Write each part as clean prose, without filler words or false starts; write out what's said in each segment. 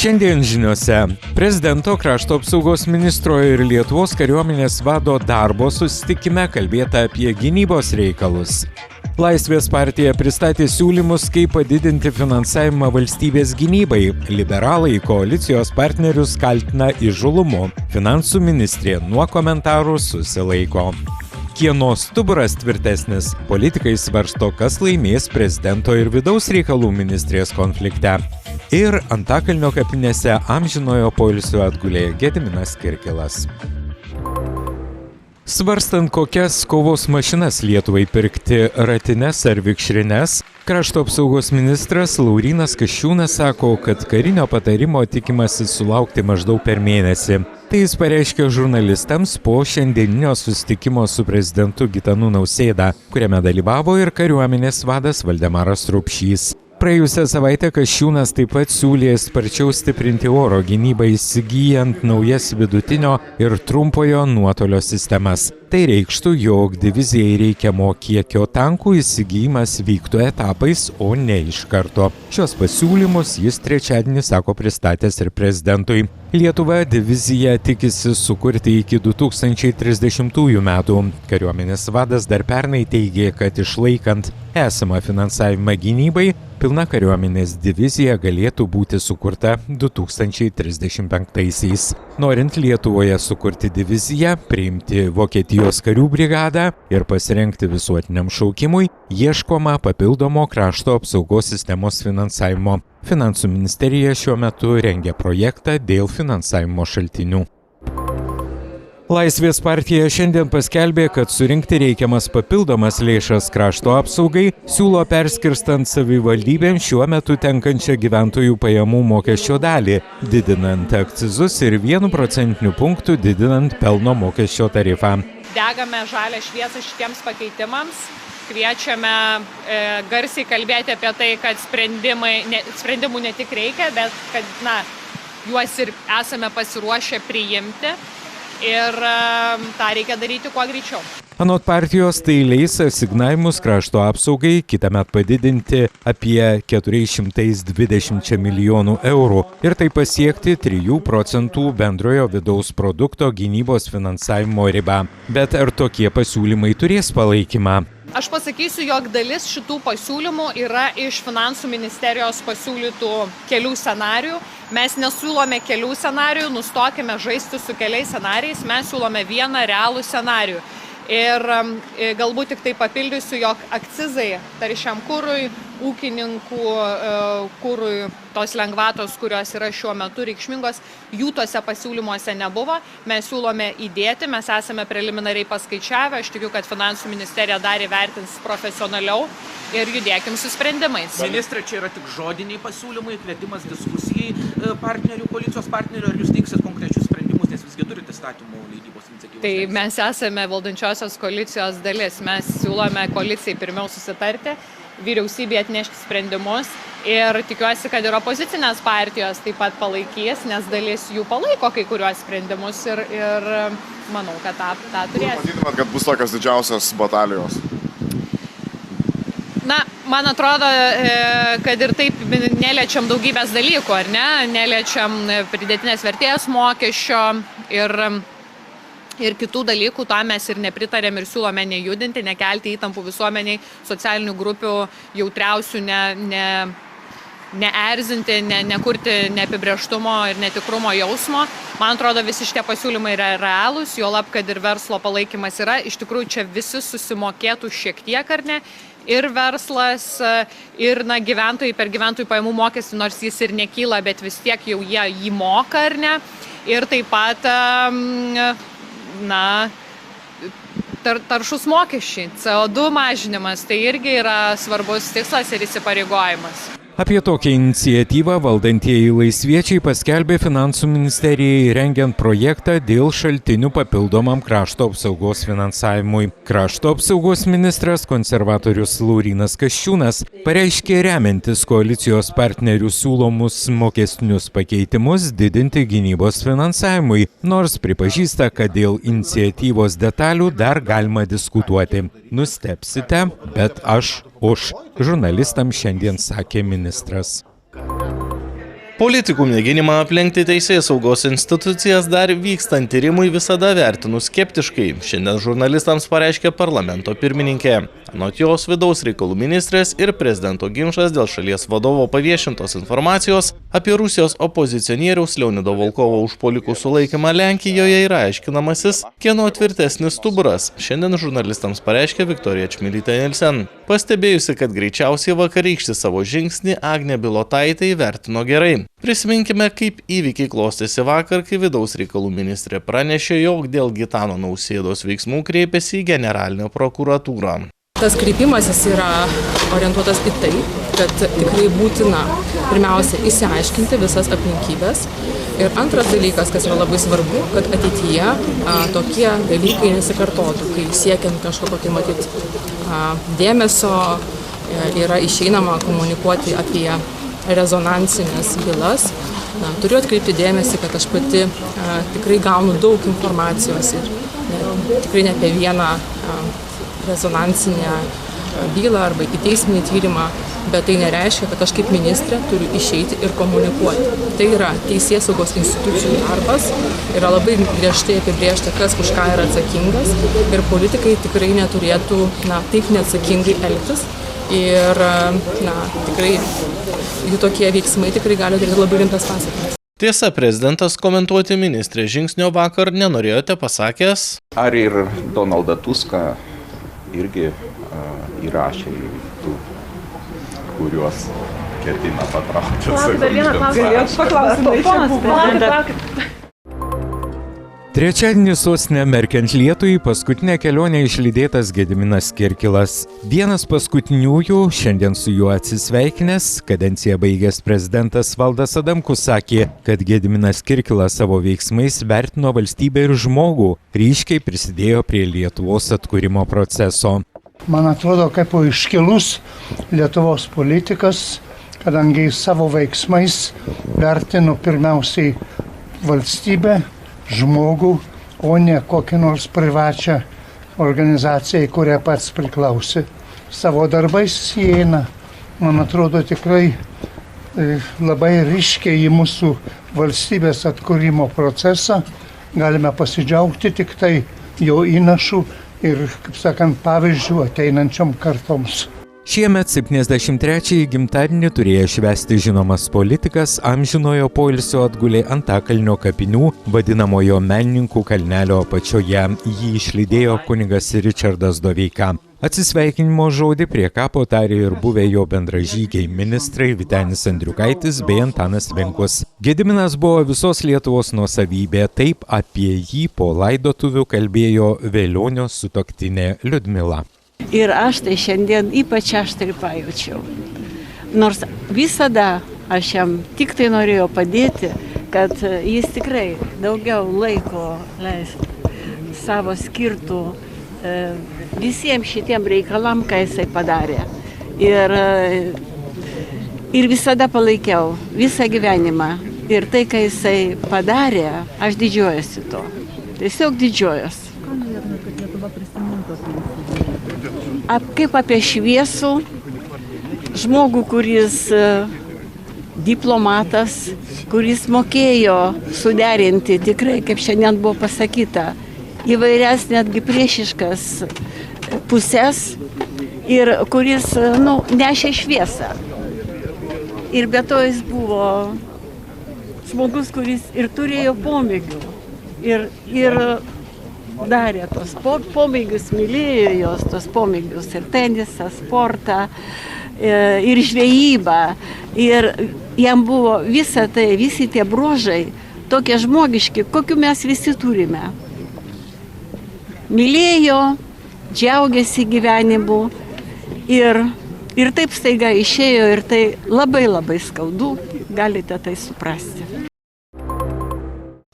Šiandien žiniose prezidento, krašto apsaugos ministro ir Lietuvos kariuomenės vado darbo susitikime kalbėta apie gynybos reikalus. Laisvės partija pristatė siūlymus, kaip padidinti finansavimą valstybės gynybai. Liberalai koalicijos partnerius kaltina įžūlumu. Finansų ministrė nuo komentarų susilaiko. Kieno stuburas tvirtesnis? Politikai svarsto, kas laimės prezidento ir vidaus reikalų ministrės konflikte. Ir Antakalnio kapinėse amžinojo poilsio atgulė Gediminas Kirkilas. Svarstant, kokias kovos mašinas Lietuvai pirkti, ratines ar vikšrines, krašto apsaugos ministras Laurynas Kasčiūnas sako, kad karinio patarimo tikimasi sulaukti maždaug per mėnesį. Tai jis pareiškė žurnalistams po šiandieninio susitikimo su prezidentu Gitanu Nausėda, kuriame dalyvavo ir kariuomenės vadas Valdemaras Rupšys. Praėjusią savaitę Kasčiūnas taip pat siūlė sparčiau stiprinti oro gynybą įsigyjant naujas vidutinio ir trumpojo nuotolio sistemas. Tai reikštų, jog divizijai reikiamo kiekio tankų įsigijimas vyktų etapais, o ne iš karto. Šios pasiūlymus jis trečiadienį sako pristatęs ir prezidentui. Lietuva diviziją tikisi sukurti iki 2030 metų. Kariuomenės vadas dar pernai teigė, kad išlaikant esamą finansavimą gynybai, pilna kariuomenės divizija galėtų būti sukurta 2035-aisiais. Norint Lietuvoje sukurti diviziją, priimti Vokietijos karių brigadą ir pasirengti visuotiniam šaukimui, ieškoma papildomo krašto apsaugos sistemos finansavimo. Finansų ministerija šiuo metu rengia projektą dėl finansavimo šaltinių. Laisvės partija šiandien paskelbė, kad surinkti reikiamas papildomas lėšas krašto apsaugai siūlo perskirstant savivaldybėms šiuo metu tenkančią gyventojų pajamų mokesčio dalį, didinant akcizus ir 1 procentiniu punktu didinant pelno mokesčio tarifą. Degame žalią šviesą šitiems pakeitimams. Kviečiame garsiai kalbėti apie tai, kad sprendimų ne tik reikia, bet kad juos ir esame pasiruošę priimti. Ir tą reikia daryti kuo greičiau. Anot partijos, tai leis asignavimus krašto apsaugai kitąmet padidinti apie 420 milijonų eurų ir tai pasiekti 3 procentų bendrojo vidaus produkto gynybos finansavimo ribą. Bet ar tokie pasiūlymai turės palaikymą? Aš pasakysiu, jog dalis šitų pasiūlymų yra iš finansų ministerijos pasiūlytų kelių scenarijų. Mes nesiūlome kelių scenarijų, nustokime žaisti su keliais scenarijais, mes siūlome vieną realų scenarijų. Ir galbūt tik tai papildysiu, jog akcizai taršiam kurui, ūkininkų kurui, tos lengvatos, kurios yra šiuo metu reikšmingos, jų tose pasiūlymuose nebuvo. Mes siūlome įdėti, mes esame preliminariai paskaičiavę, aš tikiu, kad finansų ministerija dar įvertins profesionaliau ir judėkim su sprendimais. Ministra, čia yra tik žodiniai pasiūlymai, kvietimas diskusijai partnerių, koalicijos partnerių, ar jūs teiksit konkrečius sprendimus, nes visgi turite įstatymų leidybos iniciatyvos? Tai mes esame valdančiosios koalicijos dalis, mes siūlome koalicijai pirmiau susitarti, vyriausybė atnešti sprendimus ir tikiuosi, kad ir opozicinės partijos taip pat palaikys, nes dalis jų palaiko kai kuriuos sprendimus ir manau, kad tą turės. Matytumėt, kad bus tokios didžiausios batalijos? Man atrodo, kad ir taip neliečiam daugybės dalykų, ar ne? Neliečiam pridėtinės vertės mokesčio ir kitų dalykų, to mes ir nepritarėm ir siūlome nejudinti, nekelti įtampų visuomeniai, socialinių grupių jautriausių, neerzinti, nekurti neapibrėžtumo ir netikrumo jausmo. Man atrodo, visi šitie pasiūlymai yra realūs, juolab, kad ir verslo palaikymas yra. Iš tikrųjų, čia visi susimokėtų šiek tiek, ar ne? Ir verslas, ir gyventojai per gyventojų pajamų mokestį, nors jis ir nekyla, bet vis tiek jau jie jį moka, ar ne? Ir taip pat, taršus mokesčiai, CO2 mažinimas, tai irgi yra svarbus tikslas ir įsipareigojimas. Apie tokią iniciatyvą valdantieji laisviečiai paskelbė finansų ministerijai rengiant projektą dėl šaltinių papildomam krašto apsaugos finansavimui. Krašto apsaugos ministras konservatorius Laurynas Kasčiūnas pareiškė remiantis koalicijos partnerių siūlomus mokestinius pakeitimus didinti gynybos finansavimui, nors pripažįsta, kad dėl iniciatyvos detalių dar galima diskutuoti. Nustebsite, bet aš už, žurnalistams šiandien sakė ministras. Politikų mėginimą aplenkti teisėsaugos institucijas dar vykstant tyrimui visada vertinu skeptiškai. Šiandien žurnalistams pareiškė parlamento pirmininkė. Anot jos, vidaus reikalų ministrės ir prezidento ginčas dėl šalies vadovo paviešintos informacijos apie Rusijos opozicionieriaus Leonido Volkovo užpuolikų sulaikymą Lenkijoje yra aiškinamasis, kieno tvirtesnis stuburas. Šiandien žurnalistams pareiškė Viktorija Čmilytė Nilsen. Pastebėjusi, kad greičiausiai vakarykštį savo žingsnį Agnė Bilotaitė įvertino gerai. Prisiminkime, kaip įvykiai klostėsi vakar, kai vidaus reikalų ministrė pranešė, jog dėl Gitano Nausėdos veiksmų kreipėsi į generalinę prokuratūrą. Tas kreipimasis yra orientuotas į tai, kad tikrai būtina pirmiausia įsiaiškinti visas aplinkybės. Ir antras dalykas, kas yra labai svarbu, kad ateityje tokie dalykai nesikartotų, kai siekiant kažkokio tai matyti dėmesio yra išeinama komunikuoti apie rezonansinės bylas. Turiu atkreipti dėmesį, kad aš pati tikrai gaunu daug informacijos ir tikrai ne apie vieną rezonansinę bylą arba ikiteisminį tyrimą, bet tai nereiškia, kad aš kaip ministrė turiu išeiti ir komunikuoti. Tai yra teisėsaugos institucijų darbas, yra labai griežtai apibrėžta, kas už ką yra atsakingas ir politikai tikrai neturėtų taip neatsakingai elgtis. Ir tikrai jų tokie veiksmai tikrai gali turėti labai rimtas pasekmes. Tiesa, prezidentas komentuoti ministrės žingsnio vakar nenorėjote pasakęs. Ar ir Donaldą Tuską irgi įrašė į tų, kuriuos ketina patraukti. Trečiadienį sostinę merkiant lietui paskutinę kelionę išlydėtas Gediminas Kirkilas. Vienas paskutiniųjų, šiandien su juo atsisveikinęs, kadenciją baigęs prezidentas Valdas Adamkus sakė, kad Gediminas Kirkilas savo veiksmais vertino valstybę ir žmogų, ryškiai prisidėjo prie Lietuvos atkūrimo proceso. Man atrodo, kaip iškilus Lietuvos politikas, kadangi savo veiksmais vertino pirmiausiai valstybę, žmogų, o ne kokią nors privačią organizaciją, į kurią pats priklausė. Savo darbais įeina, man atrodo, tikrai labai ryškiai į mūsų valstybės atkūrimo procesą. Galime pasidžiaugti tik tai jo įnašų ir, kaip sakant, pavyzdžių ateinančiom kartoms. Šiemet 73-ąjį gimtadienį turėjo švęsti žinomas politikas, amžinojo poilsio atgulė Antakalnio kapinių, vadinamojo Menininkų kalnelio apačioje. Jį išlydėjo kunigas Ričardas Doveika. Atsisveikinimo žodį prie kapo tarė ir buvę jo bendražygiai ministrai Vytenis Andriukaitis bei Antanas Vinkus. Gediminas buvo visos Lietuvos nuosavybė, taip apie jį po laidotuvių kalbėjo Velionio sutuoktinė Liudmila. Ir aš tai šiandien ypač aštriai pajaučiau. Nors visada aš jam tik tai norėjau padėti, kad jis tikrai daugiau laiko savo skirtų visiems šitiem reikalam, ką jisai padarė. Ir visada palaikiau visą gyvenimą. Ir tai, ką jisai padarė, aš didžiuojuosi to. Tiesiog didžiuojuosi. Kaip apie šviesų žmogų, kuris diplomatas, kuris mokėjo suderinti tikrai, kaip šiandien buvo pasakyta, įvairias netgi priešiškas pusės ir kuris nešė šviesą. Ir be to jis buvo žmogus, kuris ir turėjo pomėgių ir darė tos pomėgius, mylėjo jos, tos pomėgius ir tenisą, sportą, ir žvejybą. Ir jam buvo visa tai, visi tie bruožai, tokie žmogiški, kokių mes visi turime. Mylėjo, džiaugiasi gyvenimu ir taip staiga išėjo ir tai labai labai skaudu, galite tai suprasti.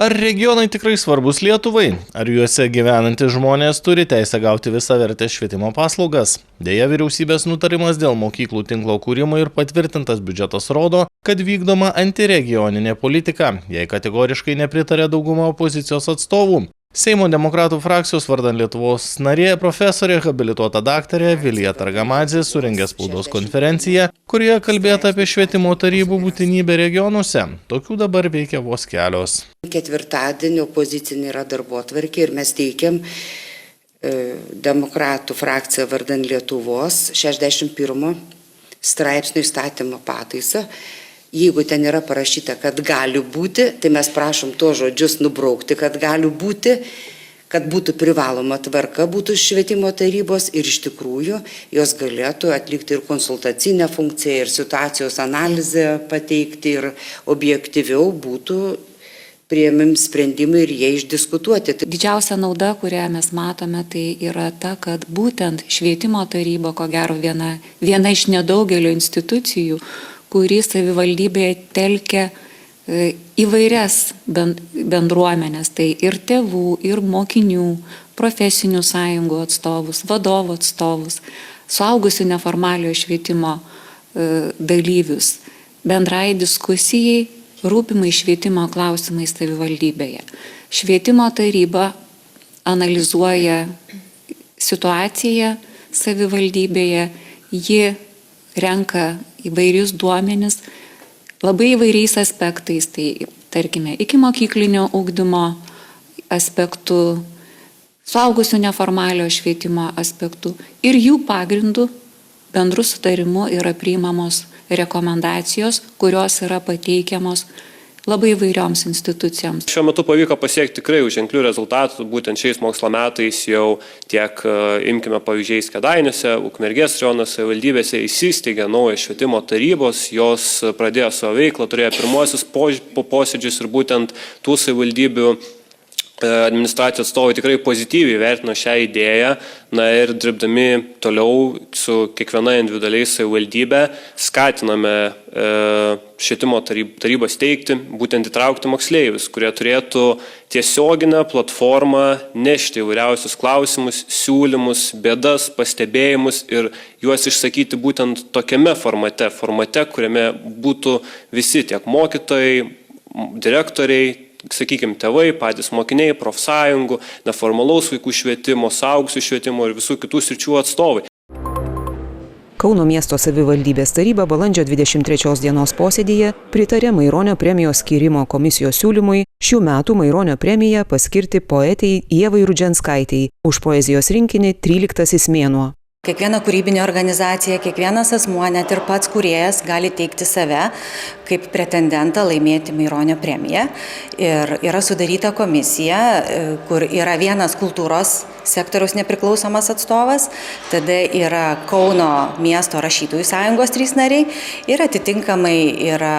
Ar regionai tikrai svarbus Lietuvai? Ar juose gyvenantys žmonės turi teisę gauti visavertės švietimo paslaugas? Deja, vyriausybės nutarimas dėl mokyklų tinklo kūrimo ir patvirtintas biudžetas rodo, kad vykdoma antiregioninė politika, jai kategoriškai nepritarė dauguma opozicijos atstovų. Seimo demokratų frakcijos vardan Lietuvos narė profesorė habilituota daktarė Vilija Targamadzė surengė spaudos konferenciją, kurioje kalbėta apie švietimo tarybų būtinybę regionuose. Tokių dabar veikia vos kelios. Ketvirtadienio opozicinė yra darbotvarkė ir mes teikiam demokratų frakciją vardan Lietuvos 61 straipsnio įstatymo pataisą. Jeigu ten yra parašyta, kad gali būti, tai mes prašom to žodžius nubraukti, kad gali būti, kad būtų privaloma tvarka, būtų švietimo tarybos ir iš tikrųjų jos galėtų atlikti ir konsultacinę funkciją, ir situacijos analizę pateikti, ir objektyviau būtų priėmimi sprendimai ir jie išdiskutuoti. Didžiausia nauda, kurią mes matome, tai yra ta, kad būtent švietimo taryba, ko gero viena iš nedaugelio institucijų, kuri savivaldybėje telkia įvairias bendruomenės, tai ir tėvų, ir mokinių, profesinių sąjungų atstovus, vadovų atstovus, suaugusių neformaliojo švietimo dalyvius, bendrai diskusijai, rūpimai švietimo klausimai savivaldybėje. Švietimo taryba analizuoja situaciją savivaldybėje, ji renka įvairius duomenis, labai įvairiais aspektais, tai tarkime, iki mokyklinio ugdymo aspektų, suaugusių neformaliojo švietimo aspektų ir jų pagrindų bendrų sutarimų yra priimamos rekomendacijos, kurios yra pateikiamos labai įvairioms institucijoms. Šiuo metu pavyko pasiekti tikrai ženklių rezultatų, būtent šiais mokslo metais jau tiek, imkime pavyzdžiais, Kėdainiuose, Ukmergės rajono savivaldybėse įsisteigė naujas švietimo tarybos, jos pradėjo savo veiklą, turėjo pirmuosius posėdžius ir būtent tų savivaldybių administracijos atstovai tikrai pozityviai vertino šią idėją, ir dirbdami toliau su kiekviena individualiai savivaldybė skatiname švietimo tarybą steigti, būtent įtraukti moksleivius, kurie turėtų tiesioginę platformą nešti įvairiausius klausimus, siūlymus, bėdas, pastebėjimus ir juos išsakyti būtent tokiame formate, kuriame būtų visi tiek mokytojai, direktoriai, sakykime, tėvai, patys mokiniai, profsąjungų, neformalaus vaikų švietimo, suaugusių švietimo ir visų kitų sričių atstovai. Kauno miesto savivaldybės taryba balandžio 23 dienos posėdyje pritarė Maironio premijos skyrimo komisijos siūlymui šių metų Maironio premiją paskirti poetei Ievai Rudžianskaitei už poezijos rinkinį 13 mėnuo. Kiekviena kūrybinė organizacija, kiekvienas asmuo, net ir pats kūrėjas gali teikti save kaip pretendentą laimėti Maironio premiją. Ir yra sudaryta komisija, kur yra vienas kultūros sektoriaus nepriklausomas atstovas, tada yra Kauno miesto rašytojų sąjungos 3 nariai ir atitinkamai yra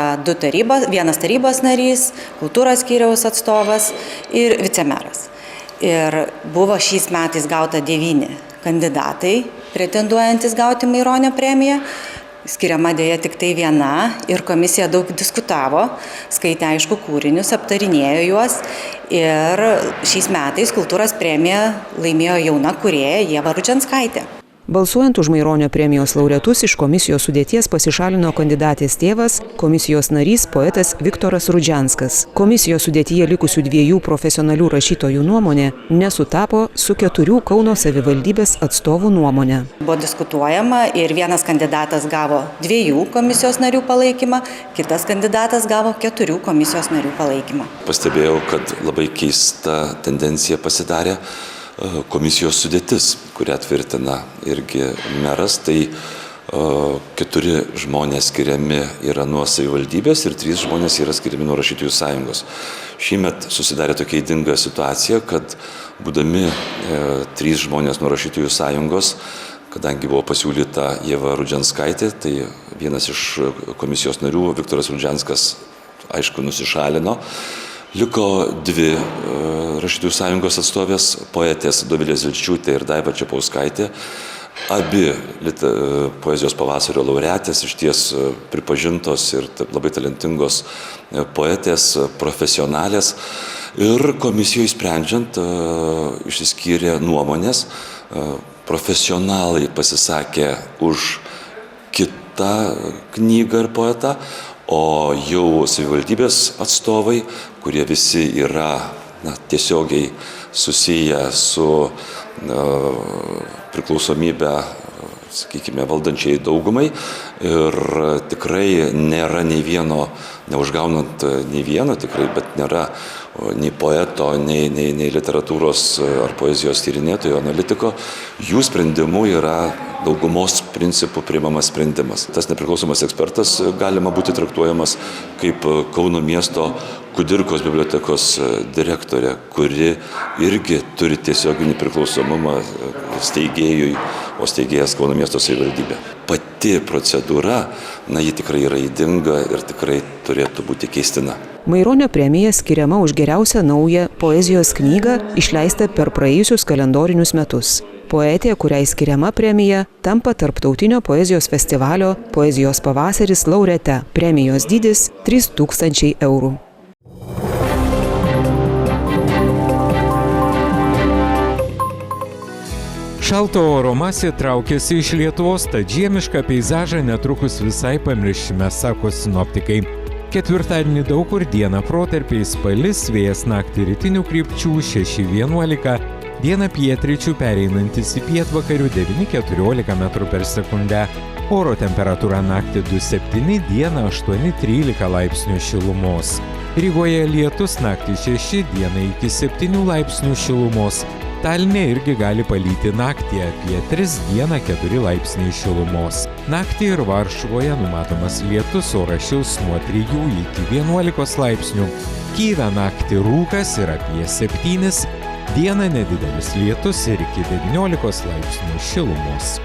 vienas tarybos narys, kultūros skyriaus atstovas ir vicemeras. Ir buvo šiais metais gauta 9 kandidatai, pretenduojantis gauti Maironio premiją. Skiriama dėja tik tai viena ir komisija daug diskutavo, skaitė aišku kūrinius, aptarinėjo juos ir šiais metais kultūros premiją laimėjo jauna kūrėja Ieva Rudžianskaitė. Balsuojant už Maironio premijos laureatus iš komisijos sudėties pasišalino kandidatės tėvas, komisijos narys poetas Viktoras Rudžianskas. Komisijos sudėtyje likusių 2 profesionalių rašytojų nuomonė nesutapo su 4 Kauno savivaldybės atstovų nuomonė. Buvo diskutuojama ir vienas kandidatas gavo 2 komisijos narių palaikymą, kitas kandidatas gavo 4 komisijos narių palaikymą. Pastebėjau, kad labai keista tendencija pasidarė komisijos sudėtis, kurią tvirtina irgi meras, tai 4 žmonės skiriami yra nuo savivaldybės ir 3 žmonės yra skiriami nuo rašytojų sąjungos. Šįmet susidarė tokia ydinga situacija, kad būdami 3 žmonės nuo rašytojų sąjungos, kadangi buvo pasiūlyta Ieva Rudžianskaitė, tai vienas iš komisijos narių, Viktoras Rudžianskas, aišku, nusišalino. Liko 2 rašytojų sąjungos atstovės, poetės Dovilė Zelčiūtė ir Daiva Čepauskaitė. Abi poezijos pavasario laureatės, išties pripažintos ir labai talentingos poetės, profesionalės. Ir komisijoje sprendžiant išsiskyrė nuomonės. Profesionalai pasisakė už kitą knygą ir poetą, o jau savivaldybės atstovai, kurie visi yra tiesiogiai susiję su priklausomybė, sakykime, valdančiai daugumai ir tikrai nėra nei vieno, neužgaunant nei vieno tikrai, bet nėra nei poeto, nei literatūros ar poezijos tyrinėtojo, analitiko, jų sprendimų yra daugumos principų priimamas sprendimas. Tas nepriklausomas ekspertas galima būti traktuojamas kaip Kauno miesto Kudirkos bibliotekos direktorė, kuri irgi turi tiesioginį priklausomumą steigėjui, o steigėjas Kauno miesto savivaldybė. Pati procedūra, ji tikrai yra ydinga ir tikrai turėtų būti keistina. Maironio premija skiriama už geriausią naują poezijos knygą išleistą per praėjusius kalendorinius metus. Poetė, kuriai skiriama premija, tampa Tarptautinio poezijos festivalio Poezijos pavasaris laureate. Premijos dydis 3000 eurų. Šalto oro masė traukiasi iš Lietuvos, tad žiemišką peizažą netrukus visai pamiršime, sako sinoptikai. Ketvirtadienį daug kur dieną protarpiais palis, vėjas naktį rytinių krypčių 6–11, dieną pietryčių pereinantis į pietvakarių 9–14 m/s. Oro temperatūra naktį 2–7, dieną 8–13 laipsnių šilumos. Rygoje lietus naktį 6, dieną iki 7 laipsnių šilumos. Taline irgi gali palyti naktį apie 3, dieną 4 laipsniai šilumos. Naktį ir Varšuvoje numatomas lietus, oras šils nuo 3 iki 11 laipsnių. Kyjive naktį rūkas ir apie 7, dieną nedidelis lietus ir iki 19 laipsnių šilumos.